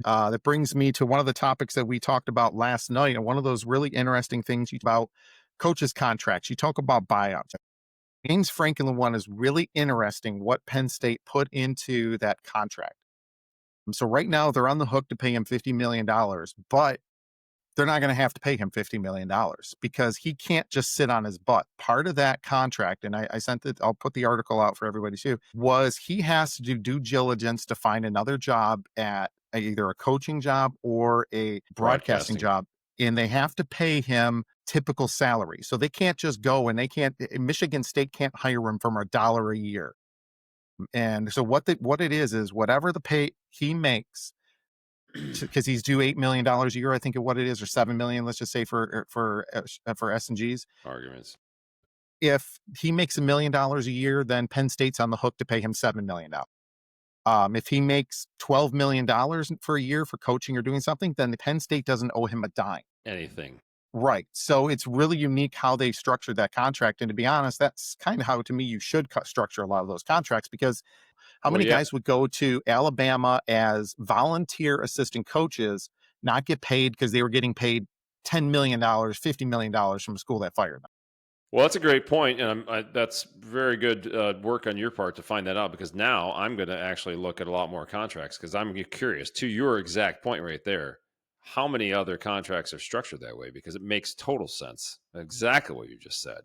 That brings me to one of the topics that we talked about last night, and one of those really interesting things about coaches' contracts. You talk about buyouts. James Franklin one is really interesting what Penn State put into that contract. So right now they're on the hook to pay him $50 million, but they're not going to have to pay him $50 million because he can't just sit on his butt. Part of that contract, and I sent it, I'll put the article out for everybody too, was he has to do due diligence to find another job at either a coaching job or a broadcasting Broadcasting. job. And they have to pay him typical salary. So they can't just go, and they can't, Michigan State can't hire him from $1 a year. And so what it is whatever the pay he makes, because he's due $8 million a year, I think of what it is, or 7 million, let's just say for S and Gs. Arguments. If he makes $1 million a year, then Penn State's on the hook to pay him $7 million. If he makes $12 million for a year for coaching or doing something, then the Penn State doesn't owe him a dime. Anything. Right. So it's really unique how they structured that contract. And to be honest, that's kind of how, to me, you should structure a lot of those contracts, because how Well, many yeah. guys would go to Alabama as volunteer assistant coaches, not get paid because they were getting paid $10 million, $50 million from a school that fired them? Well, that's a great point, and that's very good work on your part to find that out. Because now I'm going to actually look at a lot more contracts because I'm curious. To your exact point right there, how many other contracts are structured that way? Because it makes total sense. Exactly what you just said.